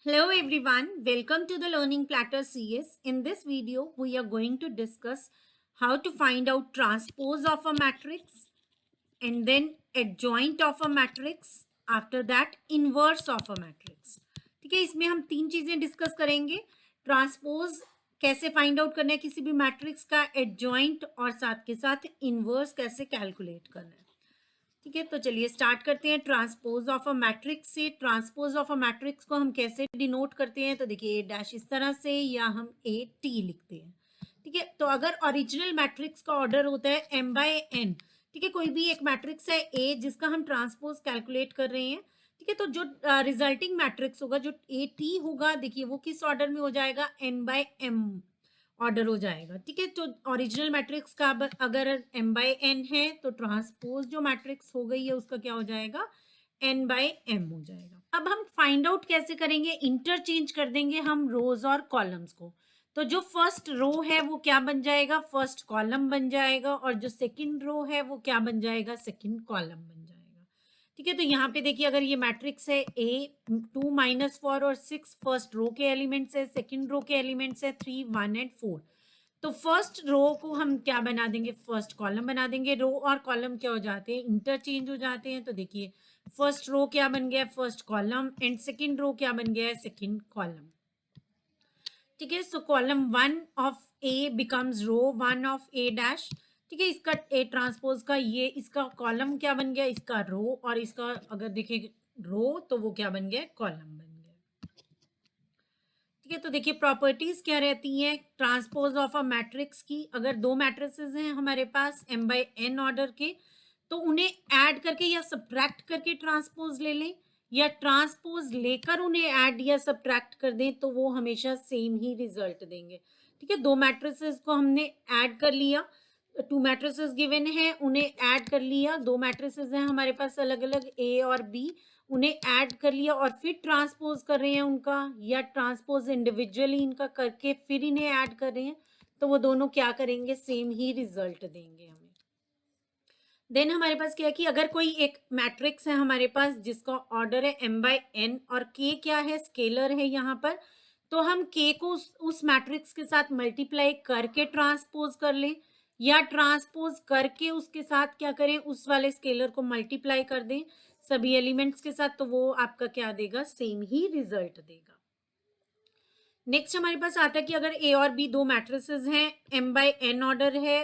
Hello everyone, welcome to the Learning Platter CS. In this video, we are going to discuss how to find out transpose of a matrix and then adjoint of a matrix, after that inverse of a matrix. ठीक है, इसमें हम तीन चीजें discuss करेंगे। Transpose कैसे find out करना है किसी भी मैट्रिक्स का, एडजॉइंट और साथ के साथ इनवर्स कैसे कैलकुलेट करना है। ठीक है, तो चलिए स्टार्ट करते हैं ट्रांसपोज ऑफ अ मैट्रिक्स से। ट्रांसपोज ऑफ अ मैट्रिक्स को हम कैसे डिनोट करते हैं, तो देखिए ए डैश इस तरह से या हम ए टी लिखते हैं। ठीक है, तो अगर ओरिजिनल मैट्रिक्स का ऑर्डर होता है एम बाय एन, ठीक है, कोई भी एक मैट्रिक्स है ए जिसका हम ट्रांसपोज कैलकुलेट कर रहे हैं, ठीक है, तो जो रिजल्टिंग मैट्रिक्स होगा, जो ए टी होगा, देखिए वो किस ऑर्डर में हो जाएगा, एन बाय एम ऑर्डर हो जाएगा। ठीक है, तो ओरिजिनल मैट्रिक्स का अगर m बाय n है तो ट्रांसपोज जो मैट्रिक्स हो गई है उसका क्या हो जाएगा, n बाय m हो जाएगा। अब हम फाइंड आउट कैसे करेंगे, इंटरचेंज कर देंगे हम रोज और कॉलम्स को। तो जो फर्स्ट रो है वो क्या बन जाएगा, फर्स्ट कॉलम बन जाएगा, और जो सेकंड रो है वो क्या बन जाएगा, सेकंड कॉलम बन जाएगा। ठीक है, तो यहाँ पे देखिए अगर ये मैट्रिक्स है ए 2 - 4 और 6 फर्स्ट रो के एलिमेंट्स है, सेकंड रो के एलिमेंट्स है 3 1 एंड 4। तो फर्स्ट रो को हम क्या बना देंगे, फर्स्ट कॉलम बना देंगे। रो और कॉलम क्या हो जाते हैं, इंटरचेंज हो जाते हैं। तो देखिए फर्स्ट रो क्या बन गया, first column, and second row क्या बन गया है, सेकंड कॉलम। ठीक है, so column 1 of A becomes row 1 of A dash. ठीक है, इसका ए ट्रांसपोज का ये इसका कॉलम क्या बन गया, इसका रो, और इसका अगर देखें रो तो वो क्या बन गया, कॉलम बन गया। ठीक है, तो देखिए प्रॉपर्टीज क्या रहती हैं ट्रांसपोज ऑफ अ मैट्रिक्स की। अगर दो मैट्रिसेस हैं हमारे पास m बाय n ऑर्डर के, तो उन्हें ऐड करके या सब्ट्रैक्ट करके ट्रांसपोज ले लें, या ट्रांसपोज लेकर उन्हें ऐड या सब्ट्रैक्ट कर दें, तो वो हमेशा सेम ही रिजल्ट देंगे। ठीक है, दो मैट्रिसेस को हमने ऐड कर लिया, टू मैट्रिसेस गिवन है, उन्हें ऐड कर लिया। दो मैट्रिसेस हैं हमारे पास अलग अलग ए और बी, उन्हें ऐड कर लिया और फिर ट्रांसपोज कर रहे हैं उनका, या ट्रांसपोज इंडिविजुअली इनका करके फिर इन्हें ऐड कर रहे हैं, तो वो दोनों क्या करेंगे, सेम ही रिजल्ट देंगे हमें। देन हमारे पास क्या है कि अगर कोई एक मैट्रिक्स है हमारे पास जिसका ऑर्डर है m बाय n और k क्या है, स्केलर है यहाँ पर, तो हम k को उस मैट्रिक्स के साथ मल्टीप्लाई करके ट्रांसपोज कर लें, या ट्रांसपोज करके उसके साथ क्या करें, उस वाले स्केलर को मल्टीप्लाई कर दें सभी एलिमेंट्स के साथ, तो वो आपका क्या देगा, सेम ही रिजल्ट देगा। नेक्स्ट हमारे पास आता है कि अगर ए और बी दो मैट्रिसेस हैं, m बाय n ऑर्डर है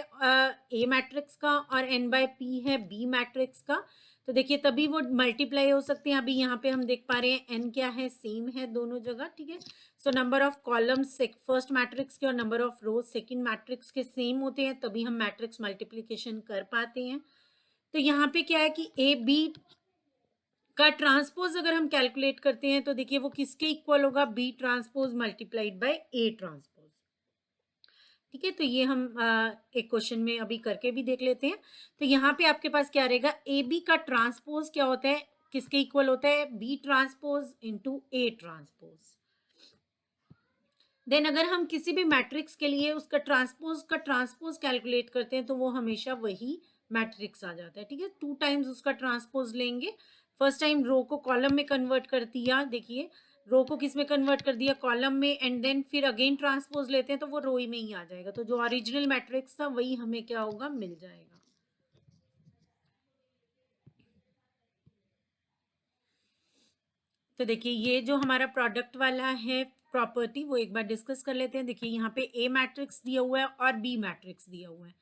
ए मैट्रिक्स का और n बाय p है बी मैट्रिक्स का, तो देखिए तभी वो मल्टीप्लाई हो सकते हैं। अभी यहाँ पे हम देख पा रहे हैं n क्या है, सेम है दोनों जगह। ठीक है, so number of columns first matrix के और number of rose second matrix के सेम होते हैं, तभी हम मैट्रिक्स मल्टीप्लीकेशन कर पाते हैं। तो यहाँ पे क्या है कि ए बी का ट्रांसपोज अगर हम कैलकुलेट करते हैं तो देखिए वो किसके इक्वल होगा, B transpose multiplied by A transpose. ठीक है, तो ये हम एक क्वेश्चन में अभी करके भी देख लेते हैं। तो यहाँ पे आपके पास क्या रहेगा, ए बी का ट्रांसपोज क्या होता है, किसके इक्वल होता है, B transpose into A transpose. Then अगर हम किसी भी मैट्रिक्स के लिए उसका ट्रांसपोज कैलकुलेट करते हैं तो वो हमेशा वही मैट्रिक्स आ जाता है। ठीक है, 2 टाइम्स उसका ट्रांसपोज लेंगे। फर्स्ट टाइम रो को कॉलम में कन्वर्ट कर दिया, देखिए रो को किस में कन्वर्ट कर दिया, कॉलम में, एंड देन फिर अगेन ट्रांसपोज लेते हैं तो वो रो ही में ही आ जाएगा। तो जो ओरिजिनल मैट्रिक्स था वही हमें क्या होगा, मिल जाएगा। तो देखिए ये जो हमारा प्रोडक्ट वाला है प्रॉपर्टी, वो एक बार डिस्कस कर लेते हैं। देखिए यहाँ पे ए मैट्रिक्स दिया हुआ है और बी मैट्रिक्स दिया हुआ है,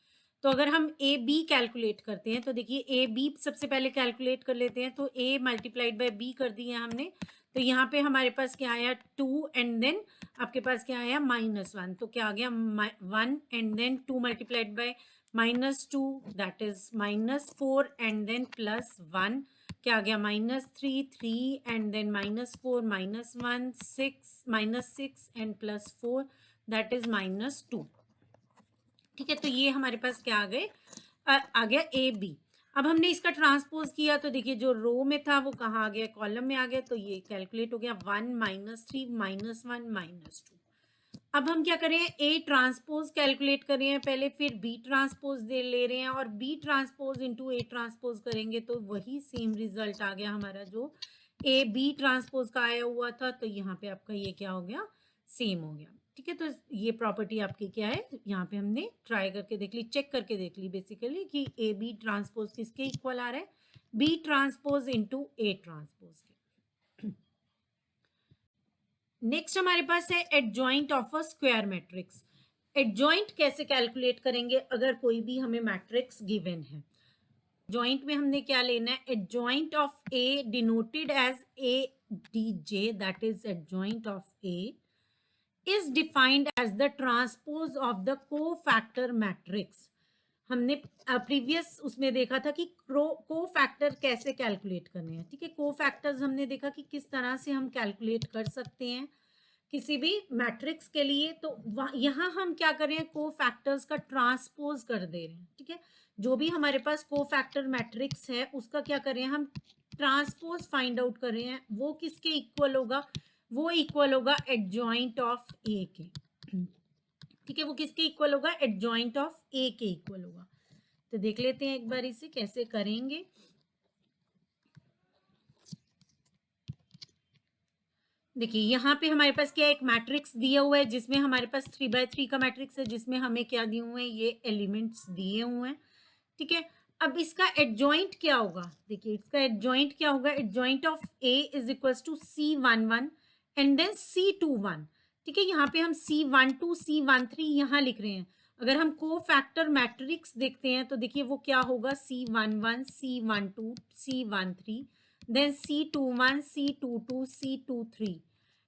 तो अगर हम ए बी कैलकुलेट करते हैं तो देखिए ए बी सबसे पहले कैलकुलेट कर लेते हैं। तो ए मल्टीप्लाइड बाय बी कर दिया हमने, तो यहाँ पे हमारे पास क्या आया, 2, एंड देन आपके पास क्या आया, -1। तो क्या आ गया, 1, and then 2 multiplied by -2 that is -4, and then +1 क्या आ गया, -3 3, and then -4 -1 6 -6 and +4 that is -2। ठीक है, तो ये हमारे पास क्या आ गए, आ गया ए बी। अब हमने इसका ट्रांसपोज किया तो देखिए जो रो में था वो कहाँ आ गया, कॉलम में आ गया, तो ये कैलकुलेट हो गया 1 -3 -1 -2। अब हम क्या करें, ए ट्रांसपोज कैलकुलेट कर रहे हैं पहले, फिर बी ट्रांसपोज दे ले रहे हैं, और B transpose into A transpose करेंगे तो वही सेम रिजल्ट आ गया हमारा जो ए बी ट्रांसपोज का आया हुआ था, तो यहाँ पे आपका ये क्या हो गया, सेम हो गया। ठीक है, तो ये प्रॉपर्टी आपकी क्या है, यहाँ पे हमने ट्राई करके देख ली, चेक करके देख ली बेसिकली कि ए बी ट्रांसपोज किसके इक्वल आ रहा है, B transpose into A transpose के। नेक्स्ट हमारे पास है adjoint of a square matrix. Adjoint कैसे कैलकुलेट करेंगे अगर कोई भी हमें मैट्रिक्स गिवन है। जॉइंट में हमने क्या लेना है, adjoint of A denoted as A D J, that is adjoint of A is defined as the transpose of the cofactor matrix। हमने प्रीवियस उसमें देखा था कि कोफैक्टर कैसे कैलकुलेट करने हैं। ठीक है, कोफैक्टर्स हमने देखा कि किस तरह से हम कैलकुलेट कर सकते हैं किसी भी मैट्रिक्स के लिए। तो यहाँ हम क्या कर रहे हैं, कोफैक्टर्स का ट्रांसपोज कर दे रहे हैं। ठीक है, जो भी हमारे पास कोफैक्टर मैट्रिक्स है उसका क्या कर रहे हैं, हम ट्रांसपोज फाइंड आउट कर रहे हैं। वो किसके इक्वल होगा, वो इक्वल होगा एडजॉइंट ऑफ ए के। ठीक है, वो किसके इक्वल होगा, एडजॉइंट ऑफ ए के इक्वल होगा। तो देख लेते हैं एक बार इसे कैसे करेंगे। देखिए यहाँ पे हमारे पास क्या, एक मैट्रिक्स दिया हुआ है जिसमें हमारे पास 3x3 का मैट्रिक्स है, जिसमें हमें क्या दिए हुए हैं, ये एलिमेंट्स दिए हुए हैं। ठीक है, अब इसका एडजॉइंट क्या होगा, देखिए इसका एडजॉइंट क्या होगा, adjoint of A is equal to C11 and then C21। ठीक है, यहाँ पे हम C12 C13 यहाँ लिख रहे हैं। अगर हम को फैक्टर मैट्रिक्स देखते हैं तो देखिए वो क्या होगा, C11 C12 C13 then C21 C22 C23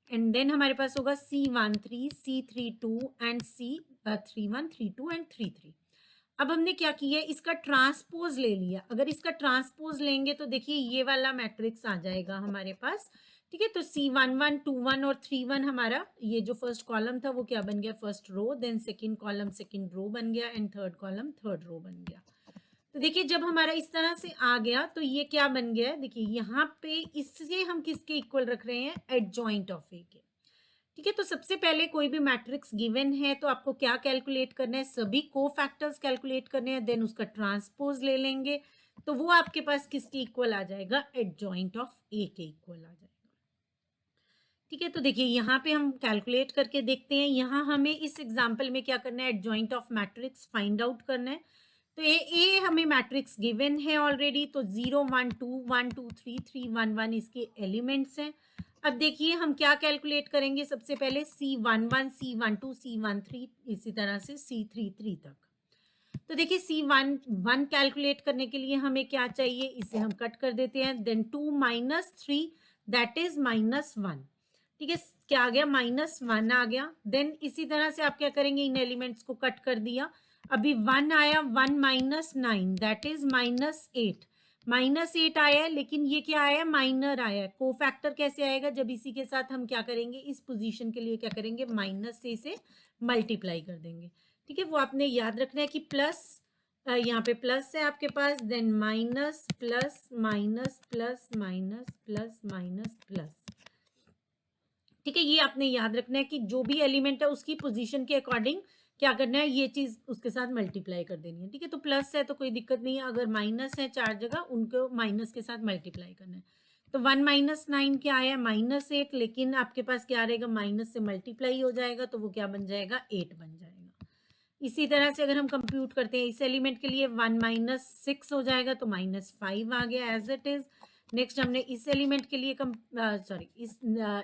and then हमारे पास होगा C13 C32 and C31 32 and 33। अब हमने क्या किया, इसका ट्रांसपोज ले लिया। अगर इसका ट्रांसपोज लेंगे तो देखिए ये वाला मैट्रिक्स आ जाएगा हमारे पास। ठीक है, तो C11 21 और 31 हमारा ये जो फर्स्ट कॉलम था वो क्या बन गया, first row, then second column second row बन गया and third column third row बन गया। तो देखिए जब हमारा इस तरह से आ गया तो ये क्या बन गया है, देखिए यहाँ पे इससे हम किसके इक्वल रख रहे हैं, एडजॉइंट ऑफ ए के। ठीक है, तो सबसे पहले कोई भी मैट्रिक्स गिवन है तो आपको क्या कैलकुलेट करना है, सभी कोफैक्टर्स कैलकुलेट करने हैं, देन उसका ट्रांसपोज ले लेंगे तो वो आपके पास किसके इक्वल आ जाएगा, एडजॉइंट ऑफ ए के इक्वल आ जाएगा। ठीक है, तो देखिए यहाँ पे हम कैलकुलेट करके देखते हैं। यहाँ हमें इस एग्जाम्पल में क्या करना है, adjoint of matrix find out करना है। तो ए हमें मैट्रिक्स गिवन है ऑलरेडी, तो 0 1 2 1 2 3 3 1 1 इसके एलिमेंट्स हैं। अब देखिए हम क्या कैलकुलेट करेंगे, सबसे पहले C11 C12 C13 इसी तरह से C33 तक। तो देखिए C11 कैलकुलेट करने के लिए हमें क्या चाहिए, इसे हम कट कर देते हैं, देन 2 माइनस 3 दैट इज -1। ठीक है, क्या आ गया, -1 आ गया। देन इसी तरह से आप क्या करेंगे, इन एलिमेंट्स को कट कर दिया, अभी 1 आया, 1 माइनस 9 दैट इज -8। -8 आया है, लेकिन ये क्या आया, माइनर आया है। कोफैक्टर कैसे आएगा, जब इसी के साथ हम क्या करेंगे, इस पोजीशन के लिए क्या करेंगे, माइनस से मल्टीप्लाई कर देंगे। ठीक है, वो आपने याद रखना है कि प्लस, यहाँ पे प्लस है आपके पास, then minus plus minus plus minus plus minus plus. ठीक है, ये आपने याद रखना है कि जो भी एलिमेंट है उसकी पोजीशन के अकॉर्डिंग क्या करना है, ये चीज उसके साथ मल्टीप्लाई कर देनी है। ठीक है, तो प्लस है तो कोई दिक्कत नहीं है, अगर माइनस है चार जगह उनको माइनस के साथ मल्टीप्लाई करना है। तो 1 माइनस 9 क्या आया, -8, लेकिन आपके पास क्या रहेगा, माइनस से मल्टीप्लाई हो जाएगा तो वो क्या बन जाएगा, 8 बन जाएगा। इसी तरह से अगर हम कंप्यूट करते हैं इस एलिमेंट के लिए 1 माइनस 6 हो जाएगा तो -5 आ गया एज इट इज। नेक्स्ट हमने इस एलिमेंट के लिए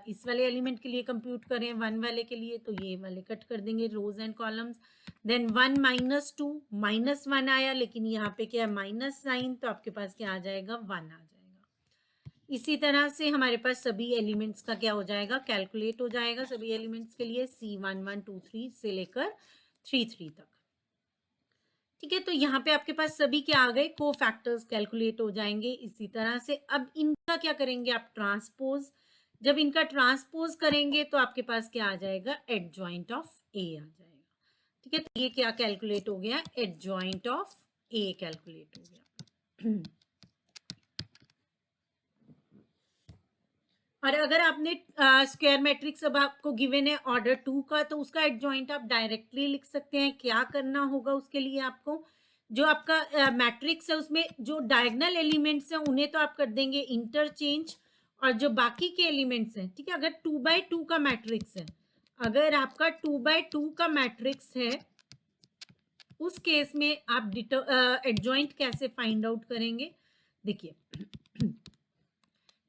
इस वाले एलिमेंट के लिए कंप्यूट करें 1 वाले के लिए, तो ये वाले कट कर देंगे रोज एंड कॉलम्स। देन 1 माइनस 2 -1 आया, लेकिन यहाँ पे क्या है, -9, तो आपके पास क्या आ जाएगा, 1 आ जाएगा। इसी तरह से हमारे पास सभी एलिमेंट्स का क्या हो जाएगा, कैलकुलेट हो जाएगा सभी एलिमेंट्स के लिए, C11 2 3 से लेकर 3 3 तक। ठीक है, तो यहाँ पे आपके पास सभी क्या आ गए, कोफैक्टर्स कैलकुलेट हो जाएंगे। इसी तरह से अब इनका क्या करेंगे आप, ट्रांसपोज। जब इनका ट्रांसपोज करेंगे तो आपके पास क्या आ जाएगा, एडजॉइंट ऑफ ए आ जाएगा। ठीक है, तो ये क्या कैलकुलेट हो गया, एडजॉइंट ऑफ ए कैलकुलेट हो गया। और अगर आपने स्क्वायर मैट्रिक्स अब आपको गिवन है ऑर्डर 2 का, तो उसका एडजॉइंट आप डायरेक्टली लिख सकते हैं। क्या करना होगा उसके लिए आपको, जो आपका मैट्रिक्स है उसमें जो डायगोनल एलिमेंट्स हैं उन्हें तो आप कर देंगे इंटरचेंज, और जो बाकी के एलिमेंट्स हैं, ठीक है, अगर 2x2 का मैट्रिक्स है, अगर आपका 2x2 का मैट्रिक्स है, उस केस में आप एडजॉइंट कैसे फाइंड आउट करेंगे? देखिए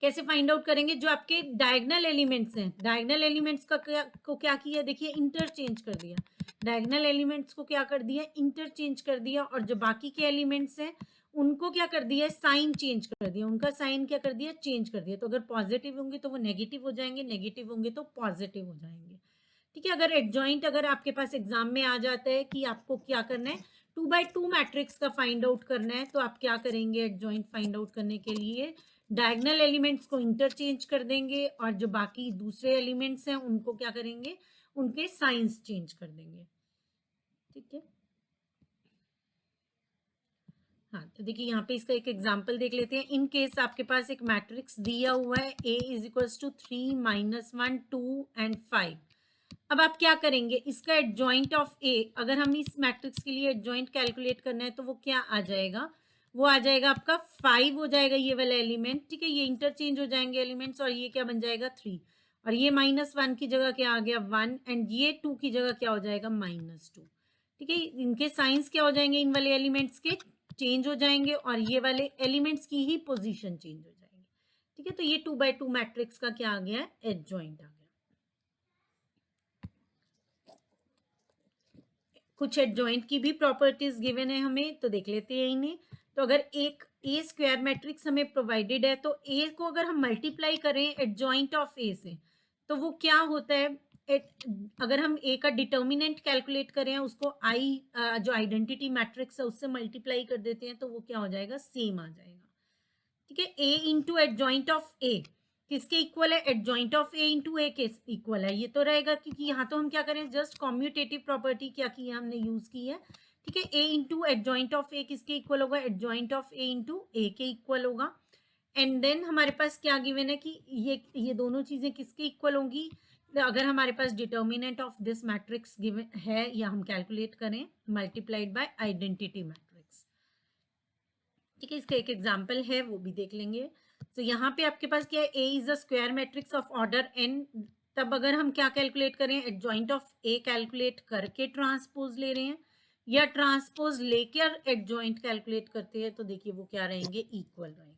कैसे फाइंड आउट करेंगे, जो आपके डायगोनल एलिमेंट्स हैं, डायगोनल एलिमेंट्स का क्या किया, देखिए इंटरचेंज कर दिया, डायगोनल एलिमेंट्स को क्या कर दिया, इंटरचेंज कर दिया, और जो बाकी के एलिमेंट्स हैं उनको क्या कर दिया, साइन चेंज कर दिया, उनका साइन क्या कर दिया, चेंज कर दिया। तो अगर पॉजिटिव होंगे तो वो नेगेटिव हो जाएंगे, नेगेटिव होंगे तो पॉजिटिव हो जाएंगे, ठीक है। अगर एडजॉइंट अगर आपके पास एग्जाम में आ जाता है कि आपको क्या करना है, 2x2 मैट्रिक्स का फाइंड आउट करना है, तो आप क्या करेंगे, एडजॉइंट फाइंड आउट करने के लिए डायगोनल एलिमेंट्स को इंटरचेंज कर देंगे, और जो बाकी दूसरे एलिमेंट्स हैं उनको क्या करेंगे, उनके साइंस चेंज कर देंगे, ठीक है। हाँ, तो देखिए यहाँ पे इसका एक एग्जांपल देख लेते हैं। इन केस आपके पास एक मैट्रिक्स दिया हुआ है, A is equals to 3 -1 2 and 5। अब आप क्या करेंगे, इसका एडजॉइंट ऑफ A, अगर हम इस मैट्रिक्स के लिए एडजॉइंट कैलकुलेट करना है तो वो क्या आ जाएगा, वो आ जाएगा आपका 5 हो जाएगा ये वाला एलिमेंट, ठीक है। ये इंटरचेंज हो जाएंगे एलिमेंट्स, और ये क्या बन जाएगा 3, और ये -1 की जगह क्या आ गया 1, एंड ये 2 की जगह क्या हो जाएगा -2, ठीक है। इनके साइंस क्या हो जाएंगे, इन वाले एलिमेंट्स के चेंज हो जाएंगे, और ये वाले एलिमेंट्स की ही पोजीशन चेंज हो जाएंगे, ठीक है। तो ये 2x2 मैट्रिक्स का क्या आ गया, एडजॉइंट आ गया। कुछ एडजॉइंट की भी प्रॉपर्टीज गिवन है हमें, तो देख लेते हैं इन्हें। तो अगर एक ए स्क्वायर मैट्रिक्स हमें प्रोवाइडेड है, तो ए को अगर हम मल्टीप्लाई करें एडजॉइंट ऑफ ए से, तो वो क्या होता है, अगर हम ए का डिटर्मिनेंट कैलकुलेट करें, उसको आई जो आइडेंटिटी मैट्रिक्स है उससे मल्टीप्लाई कर देते हैं, तो वो क्या हो जाएगा, सेम आ जाएगा, ठीक है। ए इंटू एडजॉइंट ऑफ ए किसके इक्वल है, एडजॉइंट ऑफ ए इंटू ए के इक्वल है, ये तो रहेगा, क्योंकि यहाँ तो हम क्या करें, जस्ट कॉम्यूटेटिव प्रॉपर्टी क्या की है, हमने यूज की है, ठीक है। ए इंटू एडजॉइंट ऑफ ए किसके इक्वल होगा, एडजॉइंट ऑफ ए इंटू ए के इक्वल होगा। एंड देन हमारे पास क्या गिवन है कि ये दोनों चीजें किसके इक्वल होंगी, अगर हमारे पास determinant of this matrix given है, या हम कैलकुलेट करें मल्टीप्लाइड बाय आइडेंटिटी मैट्रिक्स, ठीक है। इसका एक एग्जाम्पल है, वो भी देख लेंगे। तो यहाँ पे आपके पास क्या है, A is a square matrix of order N, तब अगर हम क्या कैलकुलेट करें, एडजॉइंट ऑफ ए कैलकुलेट करके ट्रांसपोज ले रहे हैं, या ट्रांसपोज लेकर एडजॉइंट कैलकुलेट करते हैं, तो देखिए वो क्या रहेंगे, इक्वल रहेंगे।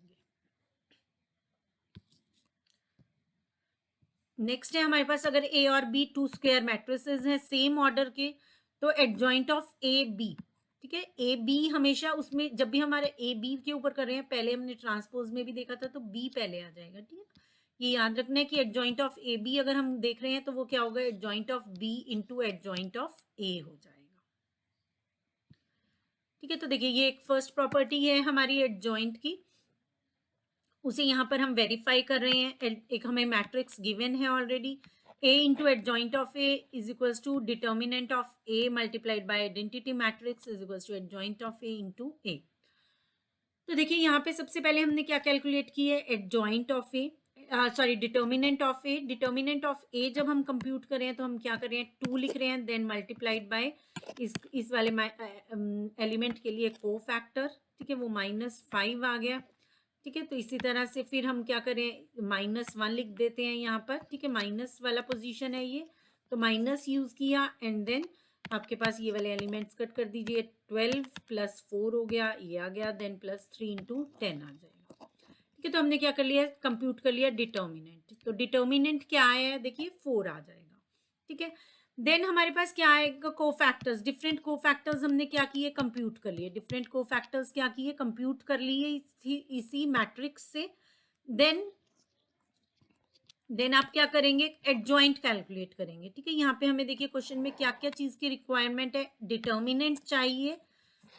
नेक्स्ट है हमारे पास, अगर ए और बी 2 स्क्वायर मैट्रिसेस हैं सेम ऑर्डर के, तो एडजॉइंट ऑफ ए बी, ठीक है। ए बी हमेशा उसमें, जब भी हमारे ए बी के ऊपर कर रहे हैं, पहले हमने ट्रांसपोज में भी देखा था, तो बी पहले आ जाएगा, ठीक है। ये याद रखना है कि एडजॉइंट ऑफ ए बी अगर हम देख रहे हैं, तो वो क्या होगा, adjoint of B into adjoint of A हो जाएगा, ठीक है। तो देखिए ये एक फर्स्ट प्रॉपर्टी है हमारी एडजॉइंट की, उसे यहाँ पर हम वेरीफाई कर रहे हैं। एक हमें मैट्रिक्स गिवन है already, a into adjoint of a is equals to determinant of a multiplied by identity matrix is equals to adjoint of a into a। तो देखिए यहाँ पे सबसे पहले हमने क्या कैलकुलेट की है, adjoint of a, sorry determinant of a। Determinant of a जब हम कंप्यूट करें तो हम क्या कर रहे हैं, 2 लिख रहे हैं, देन मल्टीप्लाइड बाय इस वाले एलिमेंट के लिए को फैक्टर, ठीक है, वो -5 आ गया, ठीक है। तो इसी तरह से फिर हम क्या करें, -1 लिख देते हैं यहाँ पर, ठीक है, माइनस वाला पोजीशन है ये, तो माइनस यूज किया, एंड देन आपके पास ये वाले एलिमेंट्स कट कर दीजिए, 12 + 4 हो गया, ये आ गया, देन +3 × 10 आ जाएगा, ठीक है। तो हमने क्या कर लिया, कंप्यूट कर लिया डिटर्मिनेंट, तो डिटर्मिनेंट क्या आया है, देखिए 4 आ जाएगा, ठीक है। देन हमारे पास क्या आएगा, कोफैक्टर्स, डिफरेंट कोफैक्टर्स हमने क्या किए, कंप्यूट कर लिए, डिफरेंट कोफैक्टर्स क्या किए, कंप्यूट कर लिए इसी मैट्रिक्स से। देन आप क्या करेंगे, एडजॉइंट कैलकुलेट करेंगे, ठीक है। यहाँ पे हमें देखिए क्वेश्चन में क्या क्या चीज की रिक्वायरमेंट है, डिटर्मिनेंट चाहिए,